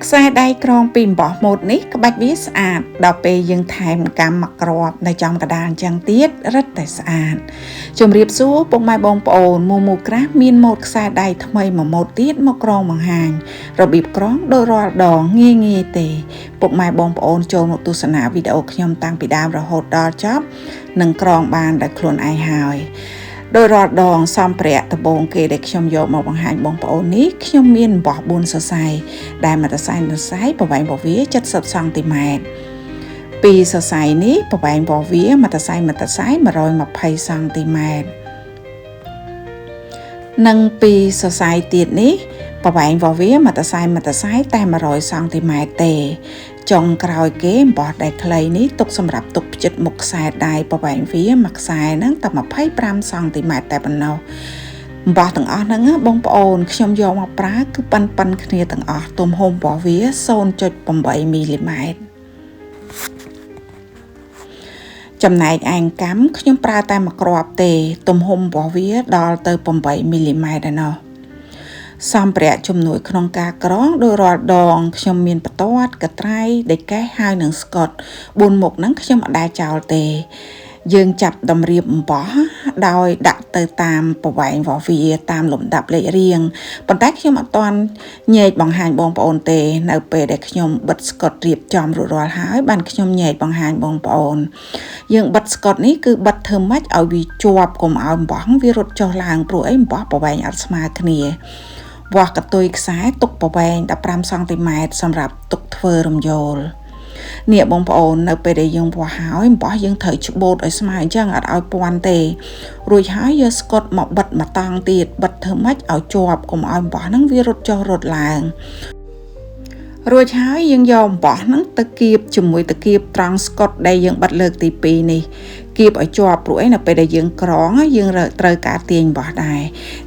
ខ្សែដៃក្រងពីអំបោះម៉ូតនេះក្បាច់វាស្អាតដល់ពេលយើងថែមកម្មមកក្របនៅចំកណ្ដាលអញ្ចឹងទៀតរឹតតែស្អាតជំរាបសួរពុកម៉ែបងប្អូនមូក្រាស់មានម៉ូតខ្សែដៃថ្មីមួយម៉ូតទៀតមកក្រងបង្ហាញរបៀបក្រងដោយរាល់ដងងាយទេពុកម៉ែបងប្អូនចូលមកទស្សនាវីដេអូខ្ញុំតាំងពីដើមរហូតដល់ចប់នឹងក្រងបានដោយខ្លួនឯងហើយដោយរាល់ដងសម្ភារៈដំបូងគេដែលខ្ញុំយកមកបង្ហាញបងប្អូននេះខ្ញុំមានអំបោះ4សរសៃដែលមួយសរសៃប្រវែងរបស់វា70សង់ទីម៉ែត្រពីរសរសៃនេះប្រវែងរបស់វាមួយសរសៃ120សង់ទីម៉ែត្រនិងពីរសរសៃទៀតនេះប្រវែងរបស់វាមួយសរសៃតែ100សង់ទីម៉ែត្រទេចុងក្រោយគេអំបោះដៃខ្លីនេះទុកសម្រាប់ទុកផ្ចិតមុខខ្សែដៃប្រវែងវាមួយខ្សែហ្នឹងតែ25សង់ទីម៉ែត្រតែប៉ុណ្ណោះអំបោះទាំងអស់ហ្នឹងបងប្អូនខ្ញុំយកមកប្រើគឺប៉ិនគ្នាទាំងអស់ទំហំរបស់វា0.8 មីលីម៉ែត្រចំណែកឯកម្មខ្ញុំប្រើតែមួយគ្រាប់ទេទំហំរបស់វាដល់ទៅ8 មីលីម៉ែត្រឯណោះសម្ភារៈជំនួយក្នុងការក្រងដោយរាល់ដងខ្ញុំមានបន្ទាត់កត្រៃដេកេះហើយនឹងស្កុត4មុខហ្នឹងខ្ញុំអត់ដែលចោលទេយើងចាប់តម្រៀបអំបោះដោយដាក់ទៅតាមប្រវែងរបស់វាតាមលំដាប់លេខរៀងប៉ុន្តែខ្ញុំអត់ទាន់ញែកបង្ហាញបងប្អូនទេនៅពេលដែលខ្ញុំបិទស្កុតរៀបចំរួចរាល់ហើយបានខ្ញុំញែកបង្ហាញបងប្អូនយើងបិទស្កុតនេះគឺបិទធ្វើម៉េចឲ្យវាជាប់កុំឲ្យអំបោះវារត់ចុះឡើងព្រោះអីអំបោះប្រវែងអត់ស្មើគ្នាវាស់កតុយខ្សែទុកប្រវែង15សង់ទីម៉ែត្រសម្រាប់ទុកធ្វើរំយោលនេះបងប្អូននៅពេលដែលយើងវាស់ហើយអំបោះយើងត្រូវច្បូតឲ្យស្មើអញ្ចឹងអត់ឲ្យពាន់ទេរួចហើយយកស្កុតមកបិទមកតង់ទៀតបិទធ្វើម៉េចឲ្យជាប់កុំឲ្យអំបោះហ្នឹងវារត់ចុះរត់ឡើងរួចហើយយើងយកអំបោះហ្នឹងទៅគៀបជាមួយតគៀបត្រង់ស្កុតដែលយើងបិទលើកទី2នេះគៀបឲ្យជាប់ព្រោះអីនៅពេលដែលយើងក្រងយើងត្រូវការទាញអំបោះដែរ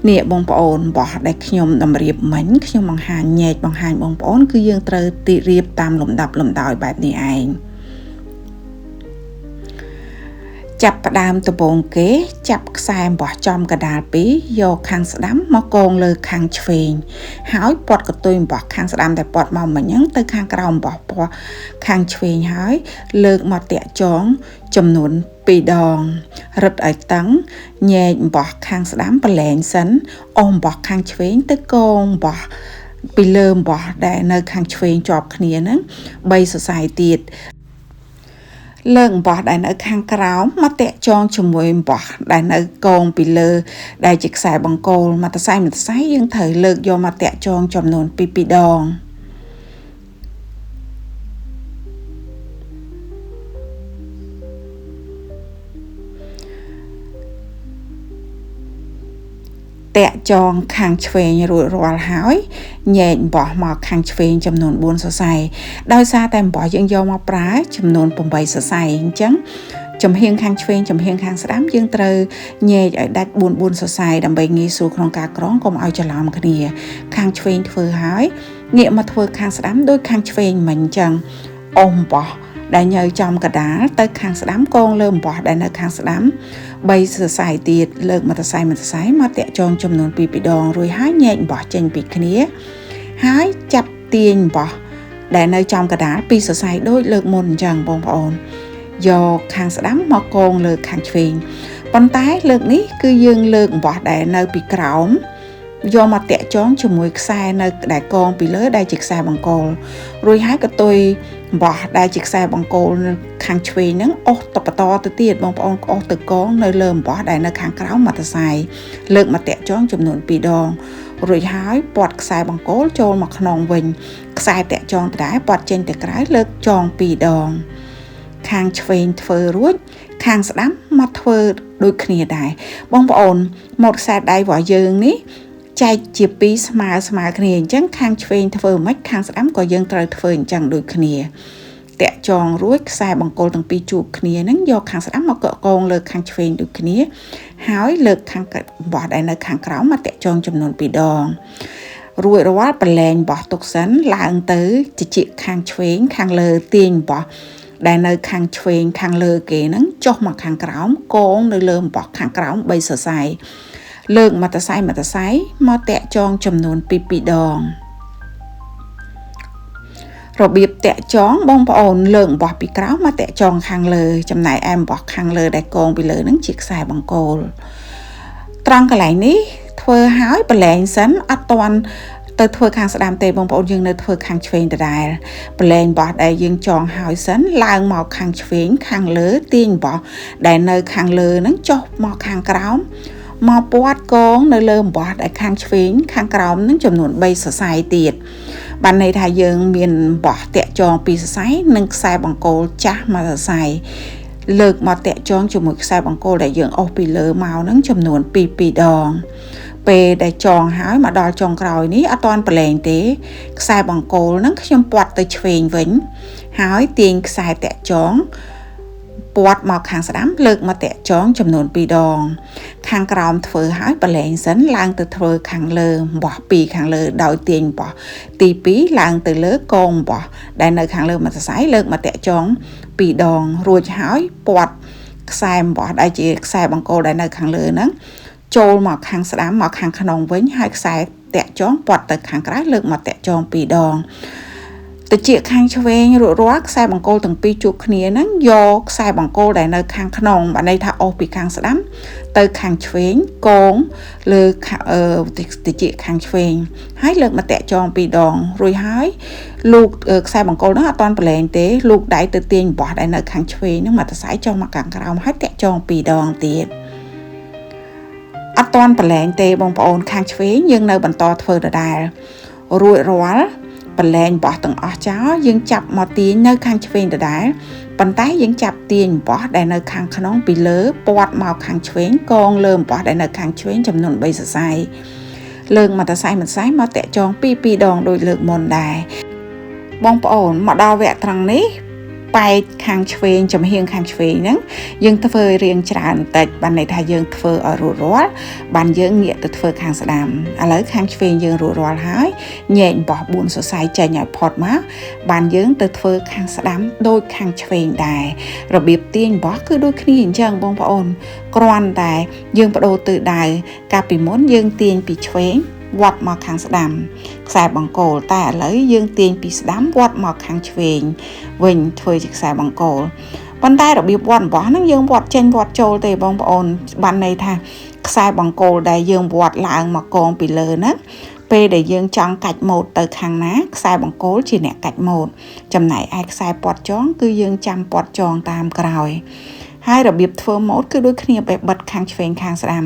នេះបងប្អូនអំបោះដែលខ្ញុំតម្រៀបមិញខ្ញុំបង្ហាញញែកបង្ហាញបងប្អូនគឺយើងត្រូវទីរៀបតាមលំដាប់លំដោយបែបនេះឯងចាប់ផ្ដើមដំបូងគេចាប់ខ្សែអំបោះចំកដាល2យកខាងស្ដាំមកកងលើខាងឆ្វេងហើយពាត់កតុយអំបោះខាងស្ដាំតែពាត់មកមិញហ្នឹងទៅខាងក្រោមអំបោះពាត់ខាងឆ្វេងហើយលើកមកតាក់ចងចំនួន2ដងរឹតឲ្យតឹងញែកអំបោះខាងស្ដាំប្រឡែងសិនអស់អំបោះខាងឆ្វេងទៅកងអំបោះពីលើអំបោះដែលនៅខាងឆ្វេងជាប់គ្នាហ្នឹង3សរសៃទៀតលើកអំបោះដែលនៅខាងក្រោមមកតាក់ចងជាមួយអំបោះដែលនៅកងពីលើដែលជាខ្សែបង្គោលមួយសរសៃយើងត្រូវលើកយកមកតាក់ចងចំនួន2ដងតាក់ចងខាងឆ្វេងរួចរាល់ហើយញែកអំបោះមកខាងឆ្វេងចំនួន4សរសៃដោយសារតែអំបោះយើងយកមកប្រើចំនួន8សរសៃអញ្ចឹងចំហៀងខាងឆ្វេងចំហៀងខាងស្ដាំយើងត្រូវញែកឲ្យដាច់4សរសៃដើម្បីងាយស្រួលក្នុងការក្រងកុំឲ្យច្រឡំគ្នាខាងឆ្វេងធ្វើហើយងាកមកធ្វើខាងស្ដាំដោយខាងឆ្វេងមិញអញ្ចឹងអស់អំបោះដែលញើចំកដាលទៅខាងស្ដាំកងលើអំបោះដែលនៅខាងស្ដាំ3សរសៃទៀតលើកមួយសរសៃមកតាក់ចងចំនួន2ដងរួចហើយញែកអំបោះចេញពីគ្នាហើយចាប់ទាញអំបោះដែលនៅចំកដាល2សរសៃដូចលើកមុនអញ្ចឹងបងប្អូនយកខាងស្ដាំមកកងលើខាងឆ្វេងប៉ុន្តែលើកនេះគឺយើងលើកអំបោះដែលនៅពីក្រោមយកមកតាក់ចងជាមួយខ្សែនៅដែលកងពីលើដែលជាខ្សែបង្គោលរួចហើយកតុយអំបោះដែលជាខ្សែបង្គោលខាងឆ្វេងហ្នឹងអស់តបន្តទៅទៀតបងប្អូនអស់ទៅកងនៅលើអំបោះដែលនៅខាងក្រោមមួយសរសៃលើកមកតាក់ចងចំនួន2ដងរួចហើយពាត់ខ្សែបង្គោលចូលមកក្នុងវិញខ្សែតាក់ចងដដែលពាត់ចេញទៅក្រៅលើកចង2ដងខាងឆ្វេងធ្វើរួចខាងស្ដាំមកធ្វើដូចគ្នាដែរបងប្អូនម៉ូតខ្សែដៃរបស់យើងនេះចែកជា2ស្មើគ្នាអញ្ចឹងខាងឆ្វេងធ្វើមិនខាងស្ដាំក៏យើងត្រូវធ្វើអញ្ចឹងដូចគ្នាតាក់ចងរួចខ្សែបង្គោលទាំងពីរជួបគ្នាហ្នឹងយកខាងស្ដាំមកកងលើខាងឆ្វេងដូចគ្នាហើយលើកខាងបោះដែលនៅខាងក្រោមមកតាក់ចងចំនួន2ដងរួចរាល់ប្រឡែងបោះទុកសិនឡើងទៅជជែកខាងឆ្វេងខាងលើទាញបោះដែលនៅខាងឆ្វេងខាងលើគេហ្នឹងចុះមកខាងក្រោមកងនៅលើបោះខាងក្រោម3សរសៃលើកមួយសរសៃមកតាក់ចងចំនួន2ដង របៀបតាក់ចងបងប្អូនលើកអំបោះពីក្រោមមកតាក់ចងខាងលើចំណែកឯអំបោះខាងលើដែលកងពីលើនឹងជាខ្សែបង្គោលត្រង់កន្លែងនេះធ្វើឲ្យប្រឡែងសិនអត់តាន់ទៅធ្វើខាងស្ដាំទេបងប្អូនយើងនៅធ្វើខាងឆ្វេងដដែលប្រឡែងបោះដែលយើងចងហើយសិនឡើងមកខាងឆ្វេងខាងលើទាញបោះដែលនៅខាងលើនឹងចុះមកខាងក្រោមមកពាត់កងនៅលើអំបោះដែលខាងឆ្វេងខាងក្រោមនឹងចំនួន3សរសៃទៀតបានន័យថាយើងមានបោះតាក់ចង2សរសៃនិងខ្សែបង្គោលចាស់1សរសៃលើកមកតាក់ចងជាមួយខ្សែបង្គោលដែលយើងអូសពីលើមកនឹងចំនួន2ដងពេលដែលចងហើយមកដល់ចុងក្រោយនេះអត់ទាន់ប្រឡែងទេខ្សែបង្គោលនឹងខ្ញុំពាត់ទៅឆ្វេងវិញហើយទាញខ្សែតាក់ចងពាត់មកខាងស្ដាំលើកមកតាក់ចងចំនួន2ដងខាងក្រោមធ្វើហើយប្រឡែងសិនឡើងទៅធ្វើខាងលើបោះពីខាងលើដោយទាញបោះទី2ឡើងទៅលើកងបោះដែលនៅខាងលើមួយសរសៃលើកមកតាក់ចង2ដងរួចហើយពាត់ខ្សែបោះដែលជាខ្សែបង្គោលដែលនៅខាងលើហ្នឹងចូលមកខាងស្ដាំមកខាងក្នុងវិញហើយខ្សែតាក់ចងពាត់ទៅខាងក្រៅលើកមកតាក់ចង2ដងទៅជាខាងឆ្វេងរួចរាល់ខ្សែបង្គោលទាំងពីរជួបគ្នាហ្នឹងយកខ្សែបង្គោលដែលនៅខាងក្នុងបានន័យថាអូសពីខាងស្ដាំទៅខាងឆ្វេងកងលើទៅជាខាងឆ្វេងហើយលើកមកតាក់ចង2ដងរួចហើយលោកខ្សែបង្គោលហ្នឹងអត់ទាន់ប្រឡែងទេលោកដៃទៅទាញបោះដែលនៅខាងឆ្វេងហ្នឹងមកសរសៃចុះមកខាងក្រោមហើយតាក់ចង2ដងទៀតអត់ទាន់ប្រឡែងទេបងប្អូនខាងឆ្វេងយើងនៅបន្តធ្វើដដែលរួចរាល់ប្រឡែងបោះទាំងអស់ចោលយើងចាប់មកទាញនៅខាងឆ្វេងដដែលប៉ុន្តែយើងចាប់ទាញបោះដែលនៅខាងក្នុងពីលើពាត់មកខាងឆ្វេងកងលើបោះដែលនៅខាងឆ្វេងចំនួន3សរសៃលើកមកសរសៃមួយសរសៃមកតាក់ចង2ដងដូចលើកមុនដែរបងប្អូនមកដល់វគ្គត្រង់នេះបែកខាងឆ្វេងចំហៀងខាងឆ្វេងហ្នឹងយើងធ្វើរៀងច្រើនបន្តិចបានន័យថាយើងធ្វើឲ្យរួចរាល់បានយើងងាកទៅធ្វើខាងស្ដាំឥឡូវខាងឆ្វេងយើងរួចរាល់ហើយញែកបោះ4សរសៃចេញឲ្យផុតមកបានយើងទៅធ្វើខាងស្ដាំដូចខាងឆ្វេងដែររបៀបទាញបោះគឺដូចគ្នាអញ្ចឹងបងប្អូនគ្រាន់តែយើងបដូរទិសដៅកាលពីមុនយើងទាញពីឆ្វេងវត្តមកខាងស្ដាំខ្សែបង្គោលតែឥឡូវយើងទាញពីស្ដាំវត្តមកខាងឆ្វេងវិញធ្វើជាខ្សែបង្គោលប៉ុន្តែរបៀបវត្តរបស់ហ្នឹងយើងវត្តចេញវត្តចូលទេបងប្អូនបានន័យថាខ្សែបង្គោលដែលយើងវត្តឡើងមកកងពីលើហ្នឹងពេលដែលយើងចង់កាច់ម៉ូតទៅខាងណាខ្សែបង្គោលជាអ្នកកាច់ម៉ូតចំណែកឯខ្សែពាត់ចងគឺយើងចាំពាត់ចងតាមក្រោយហើយរបៀបធ្វើម៉ូតគឺដូចគ្នាពេលបិទខាងឆ្វេងខាងស្ដាំ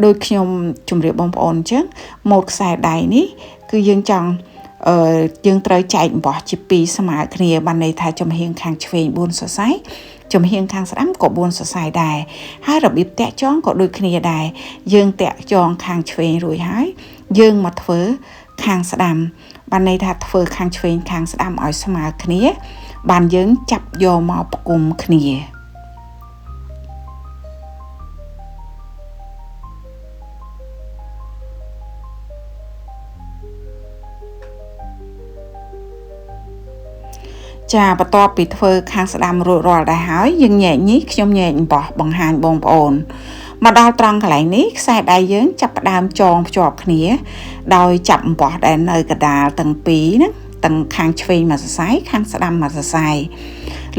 ដូចខ្ញុំជម្រាបបងប្អូនអញ្ចឹងម៉ូតខ្សែដៃនេះគឺយើងចង់យើងត្រូវចែកអំបោះជា2ស្មើគ្នាបានន័យថាចំហៀងខាងឆ្វេង4សរសៃចំហៀងខាងស្ដាំក៏4សរសៃដែរហើយរបៀបតាក់ចងក៏ដូចគ្នាដែរយើងតាក់ចងខាងឆ្វេងរួចហើយយើងមកធ្វើខាងស្ដាំបានន័យថាធ្វើខាងឆ្វេងខាងស្ដាំឲ្យស្មើគ្នាបានយើងចាប់យកមកផ្គុំគ្នាចាបន្ទាប់ពីធ្វើខាងស្ដាំរួចរាល់ដែរហើយយើងញែកនេះខ្ញុំញែកអំបោះបង្ហាញបងប្អូនមកដល់ត្រង់កន្លែងនេះខ្សែដៃយើងចាប់ផ្ដើមចងភ្ជាប់គ្នាដោយចាប់អំបោះដែលនៅកដាលទាំងពីរហ្នឹងទាំងខាងឆ្វេងមួយសរសៃខាងស្ដាំមួយសរសៃ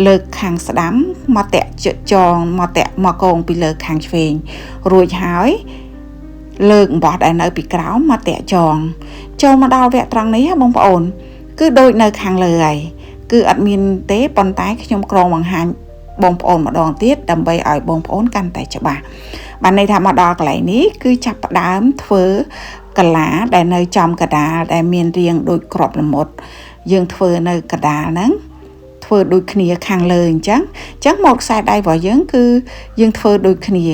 លើកខាងស្ដាំមកតាក់ចងមកតាក់មកកងពីលើខាងឆ្វេងរួចហើយលើកអំបោះដែលនៅពីក្រោមមកតាក់ចងចូលមកដល់វគ្គត្រង់នេះបងប្អូនគឺដូចនៅខាងលើហើយគឺអត់មានទេប៉ុន្តែខ្ញុំក្រងបង្ហាញបងប្អូនម្ដងទៀតដើម្បីឲ្យបងប្អូនកាន់តែច្បាស់បានន័យថាមកដល់កន្លែងនេះគឺចាប់ផ្ដើមធ្វើកលាដែលនៅចំកដាលដែលមានរាងដូចក្របល្មុតយើងធ្វើនៅកដាលហ្នឹងធ្វើដូចគ្នាខាងលើអញ្ចឹងមកខ្សែដៃរបស់យើងគឺយើងធ្វើដូចគ្នា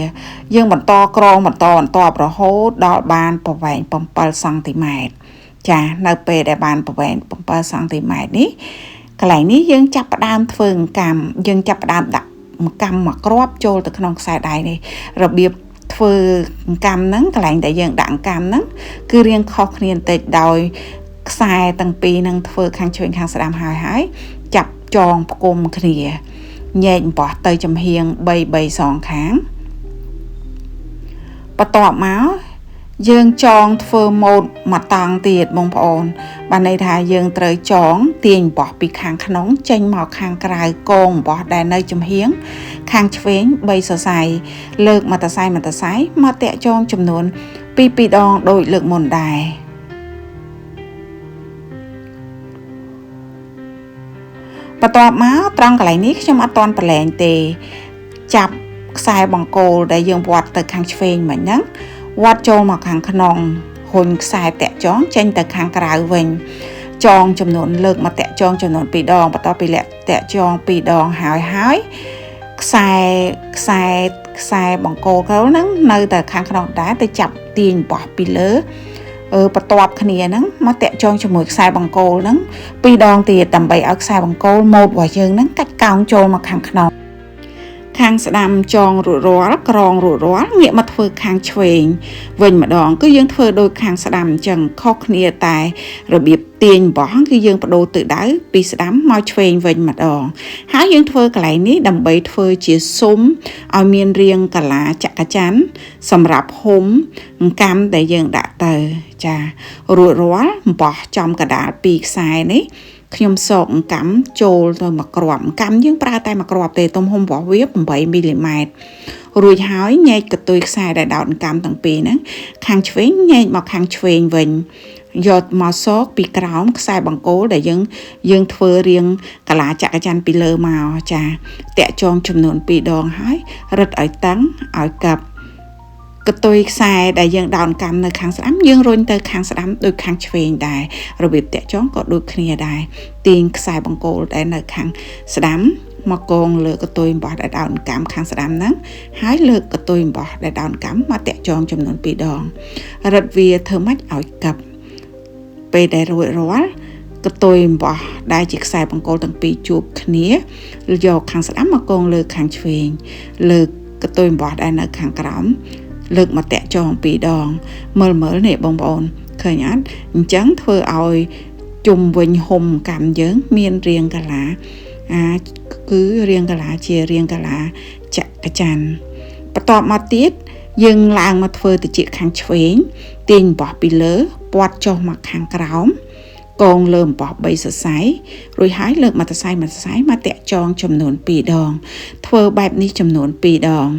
យើងបន្តក្រងបន្តរហូតដល់បានប្រវែង7សង់ទីម៉ែត្រចានៅពេលដែលបានប្រវែង7សង់ទីម៉ែត្រនេះកន្លែងនេះយើងចាប់ផ្ដើមធ្វើអង្កាំយើងចាប់ផ្ដើមដាក់អង្កាំមកគ្រាប់ចូលទៅក្នុងខ្សែដៃនេះរបៀបធ្វើអង្កាំហ្នឹងកន្លែងដែលយើងដាក់អង្កាំហ្នឹងគឺរៀងខុសគ្នាបន្តិចដោយខ្សែទាំងពីរហ្នឹងធ្វើខាងឆ្វេងខាងស្ដាំហើយចាប់ចងផ្គុំគ្នាញែកអំបោះទៅចំហៀង3សងខាងបន្ទាប់មក យើងចងធ្វើម៉ូតមកតង់ទៀតបងប្អូនបានន័យថាយើងត្រូវចងទាញបោះពីខាងក្នុងចេញមកខាងក្រៅកងបោះដែលនៅចំហៀងខាងឆ្វេង3សរសៃលើកមកសរសៃមកតាក់ចងចំនួន2ដងដូចលើកមុនដែរបន្ទាប់មកត្រង់កន្លែងនេះខ្ញុំអត់ទាន់ប្រឡែងទេចាប់ខ្សែបង្គោលដែលយើងវត្តទៅខាងឆ្វេងមិញហ្នឹងវត្តចូលមកខាងក្នុងហ៊ុនខ្សែតាក់ចងចេញទៅខាងក្រៅវិញចងចំនួនលើកមកតាក់ចងចំនួន2ដងបន្ទាប់ពីលាក់តាក់ចង2ដងហើយខ្សែបង្គោលហ្នឹងនៅតែខាងក្នុងដែរទៅចាប់ទាញបោះពីលើបន្ទាប់គ្នាហ្នឹងមកតាក់ចងជាមួយខ្សែបង្គោលហ្នឹង2ដងទៀតដើម្បីឲ្យខ្សែបង្គោលម៉ូតរបស់យើងហ្នឹងកាច់កោងចូលមកខាងក្នុងខាងស្ដាំចងរួចរាល់ក្រងរួចរាល់ងាកមកធ្វើខាងឆ្វេងវិញម្ដងគឺយើងធ្វើដូចខាងស្ដាំអញ្ចឹងខុសគ្នាតែរបៀបទាញបោះគឺយើងបដូរទិសដៅពីស្ដាំមកឆ្វេងវិញម្ដងហើយយើងធ្វើកន្លែងនេះដើម្បីធ្វើជាស៊ុំឲ្យមានរាងកាឡាចក្រច័ន្ទសម្រាប់ហុំអង្កាំដែលយើងដាក់ទៅចារួចរាល់បោះចំកដាល2ខ្សែនេះខ្ញុំសកអង្កាំចូលទៅមួយគ្រាប់អង្កាំយើងប្រើតែមួយគ្រាប់ទេទំហំរបស់វា8មីលីម៉ែត្ររួចហើយញែកកតុយខ្សែដែលដោតអង្កាំទាំងពីរហ្នឹងខាងឆ្វេងញែកមកខាងឆ្វេងវិញយកមកសកពីក្រោមខ្សែបង្គោលដែលយើងធ្វើរាងកាឡាចក្រច័ន្ទពីលើមកចាតាក់ចងចំនួន2ដងហើយរឹតឲ្យតឹងឲ្យកັບកតុយខ្សែដែលយើងដោតកម្មនៅខាងស្ដាំយើងរុញទៅខាងស្ដាំដូចខាងឆ្វេងដែររបៀបតាក់ចងក៏ដូចគ្នាដែរទាញខ្សែបង្គោលដែលនៅខាងស្ដាំមកកងលើកតុយអំបោះដែលដោតកម្មខាងស្ដាំហ្នឹងហើយលើកកតុយអំបោះដែលដោតកម្មមកតាក់ចងចំនួន2ដងរឹតវាធ្វើម៉េចឲ្យកັບពេលដែលរួចរាល់កតុយអំបោះដែលជាខ្សែបង្គោលទាំងពីរជួបគ្នាយកខាងស្ដាំមកកងលើខាងឆ្វេងលើកកតុយអំបោះដែលនៅខាងក្រោមលើកមកតាក់ចង2ដងមើលនេះបងប្អូនឃើញអត់អញ្ចឹងធ្វើឲ្យជុំវិញហុំកម្មយើងមានរាងកាឡាគឺរាងកាឡាជារាងកាឡាចក្រច័ន្ទបន្ទាប់មកទៀតយើងឡើងមកធ្វើទៅជាខាងឆ្វេងទាញបោះពីលើពាត់ចុះមកខាងក្រោមកងលើអំបោះ3សរសៃរួចហើយលើកមកសរសៃមកតាក់ចងចំនួន2ដងធ្វើបែបនេះចំនួន2ដង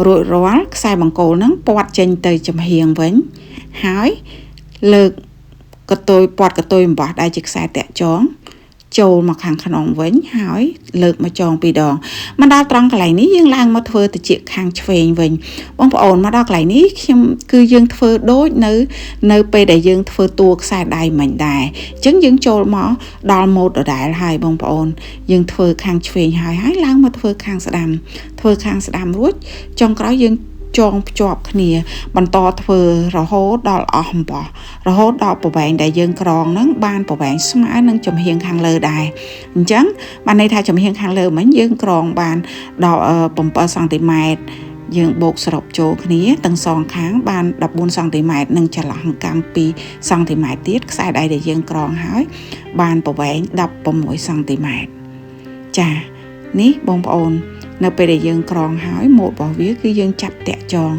រួចរាល់ខ្សែបង្គោលហ្នឹងពាត់ចេញទៅចំហៀងវិញហើយលើកកតុយពាត់កតុយអំបោះដែលជាខ្សែតាក់ចងចូលមកខាងក្នុងវិញហើយលើកមកចង2ដងមកដល់ត្រង់កន្លែងនេះយើងឡើងមកធ្វើទៅជាខាងឆ្វេងវិញបងប្អូនមកដល់កន្លែងនេះគឺយើងធ្វើដូចនៅពេលដែលយើងធ្វើតួខ្សែដៃមិញដែរអញ្ចឹងយើងចូលមកដល់ម៉ូដដដែលហើយបងប្អូនយើងធ្វើខាងឆ្វេងហើយឡើងមកធ្វើខាងស្ដាំរួចចុងក្រោយយើងចងភ្ជាប់គ្នាបន្តធ្វើរហូតដល់អស់អំបោះរហូតដល់ប្រវែងដែលយើងក្រងហ្នឹងបានប្រវែងស្មើនឹងចំហៀងខាងលើដែរអញ្ចឹងបានន័យថាចំហៀងខាងលើមិញយើងក្រងបានដល់7សង់ទីម៉ែត្រយើងបូកសរុបចូលគ្នាទាំងសងខាងបាន14សង់ទីម៉ែត្រនិងចន្លោះអង្កាំ2សង់ទីម៉ែត្រទៀតខ្សែដៃដែលយើងក្រងហើយបានប្រវែង16សង់ទីម៉ែត្រចានេះបងប្អូននៅពេលដែលយើងក្រងហើយម៉ូតរបស់វាគឺយើងចាប់តាក់ចង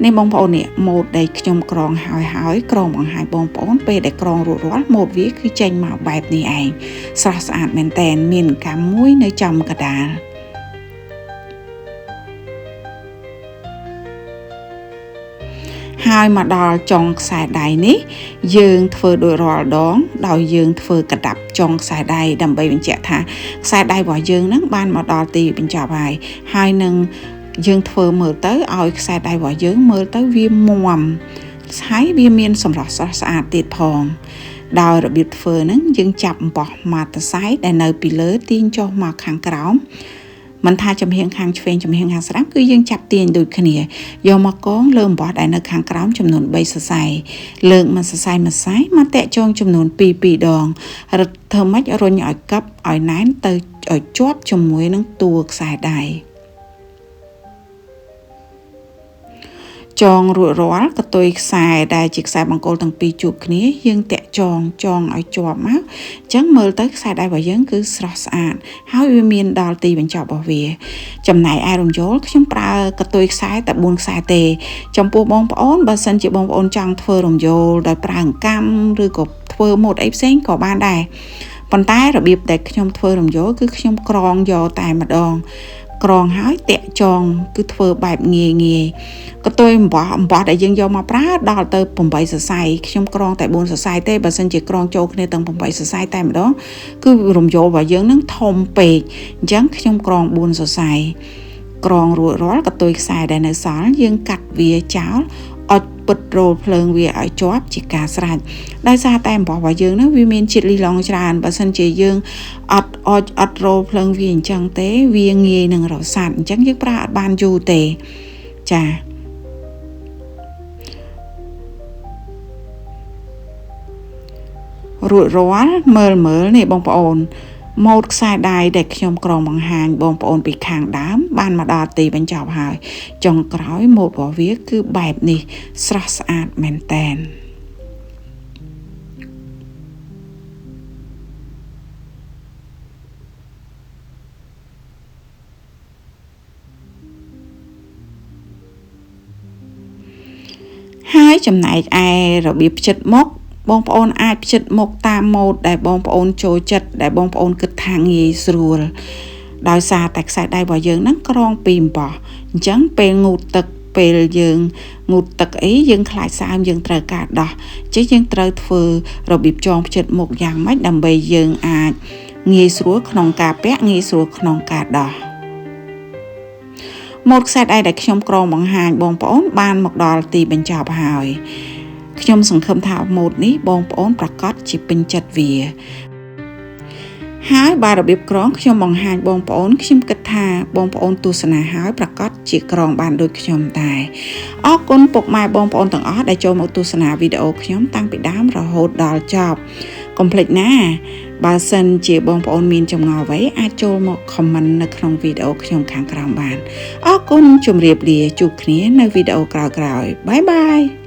នេះបងប្អូននេះម៉ូតដែលខ្ញុំក្រងហើយក្រងបង្ហាញបងប្អូនពេលដែលក្រងរួចរាល់ម៉ូតវាគឺចេញមកបែបនេះឯងស្រស់ស្អាតមែនតែនមានកាំមួយនៅចំកណ្ដាលហើយមកដល់ចុងខ្សែដៃនេះយើងធ្វើដោយរាល់ដងដោយយើងធ្វើកដាប់ចុងខ្សែដៃដើម្បីបញ្ជាក់ថាខ្សែដៃរបស់យើងនឹងបានមកដល់ទីបញ្ចប់ហើយនឹងយើងធ្វើមើលទៅឲ្យខ្សែដៃរបស់យើងមើលទៅវាមាំហើយវាមានសម្រស់ស្រស់ស្អាតទៀតផងដោយរបៀបធ្វើហ្នឹងយើងចាប់អំបោះមកតសៃដែលនៅពីលើទាញចុះមកខាងក្រោមមិនថាចំហៀងខាងឆ្វេងចំហៀងខាងស្ដាំគឺយើងចាប់ទាញដូចគ្នាយកមកកងលើអំបោះដែលនៅខាងក្រោមចំនួន3សរសៃលើកមកសរសៃមកតាក់ចងចំនួន2ដងរឹតធ្វើម៉េចរុញឲ្យកັບឲ្យណែនទៅឲ្យជាប់ជាមួយនឹងតួខ្សែដៃចងរួចរាល់កតុយខ្សែដែលជាខ្សែបង្គោលទាំងពីរជួបគ្នាយើងតាក់ ចងឲ្យជាប់មកអញ្ចឹងមើលទៅខ្សែដៃរបស់យើងគឺស្រស់ស្អាតហើយវាមានដល់ទីបញ្ចប់របស់វាចំណែកឯរំយោលខ្ញុំប្រើកតុយខ្សែតែ4ខ្សែទេចំពោះបងប្អូនបើសិនជាបងប្អូនចង់ធ្វើរំយោលដោយប្រើអង្កាំឬក៏ធ្វើម៉ូតអីផ្សេងក៏បានដែរប៉ុន្តែរបៀបដែលខ្ញុំធ្វើរំយោលគឺខ្ញុំក្រងយកតែម្ដងក្រងហើយតាក់ចងគឺធ្វើបែបងាយកតុយអំបោះដែលយើងយកមកប្រើដល់ទៅ8សរសៃខ្ញុំក្រងតែ4សរសៃទេបើសិនជាក្រងចូលគ្នាទាំង8សរសៃតែម្ដងគឺរំយោលរបស់យើងនឹងធំពេកអញ្ចឹងខ្ញុំក្រង4សរសៃក្រងរួចរាល់កតុយខ្សែដែលនៅសល់យើងកាត់វាចោលអុជពឹតរោលភ្លើងវាឲ្យជាប់ជាការស្រេចដោយសារតែអំបោះរបស់យើងនោះវាមានជាតិលីឡុងច្រើនបើសិនជាយើងអត់រោលភ្លើងវាអញ្ចឹងទេវាងាយនឹងរសាត់អញ្ចឹងយើងប្រើអត់បានយូរទេចារួចរាល់មើលនេះបងប្អូនម៉ូតខ្សែដៃដែលខ្ញុំក្រងបង្ហាញបងប្អូនពីខាងដើមបានមកដល់ទីបញ្ចប់ហើយចុងក្រោយម៉ូតរបស់វាគឺបែបនេះស្រស់ស្អាតមែនតែនហើយចំណែកឯរបៀបផ្ចិតមុខបងប្អូនអាចផ្ចិតមុខតាមម៉ូដដែលបងប្អូនចូលចិត្តដែលបងប្អូនគិតថាងាយស្រួលដោយសារតែខ្សែដៃរបស់យើងហ្នឹងក្រងពីអំបោះអញ្ចឹងពេលងូតទឹកពេលយើងងូតទឹកអីយើងខ្លាចសើមយើងត្រូវការដោះអញ្ចឹងយើងត្រូវធ្វើរបៀបចងផ្ចិតមុខយ៉ាងម៉េចដើម្បីយើងអាចងាយស្រួលក្នុងការពាក់ងាយស្រួលក្នុងការដោះម៉ូតខ្សែដៃដែលខ្ញុំក្រងបង្ហាញបងប្អូនបានមកដល់ទីបញ្ចប់ហើយខ្ញុំសង្ឃឹមថាម៉ូតនេះបងប្អូនប្រកាសជាពេញចិត្តវាហើយបើរបៀបក្រងខ្ញុំបង្ហាញបងប្អូនខ្ញុំគិតថាបងប្អូនទស្សនាហើយប្រកាសជាក្រងបានដូចខ្ញុំដែរអរគុណពុកម៉ែបងប្អូនទាំងអស់ដែលចូលមកទស្សនាវីដេអូខ្ញុំតាំងពីដើមរហូតដល់ចប់កុំភ្លេចណាបើសិនជាបងប្អូនមានចម្ងល់អ្វីអាចចូលមក comment នៅក្នុងវីដេអូខ្ញុំខាងក្រោមបានអរគុណជម្រាបលាជួបគ្នានៅវីដេអូក្រោយៗបាយបាយ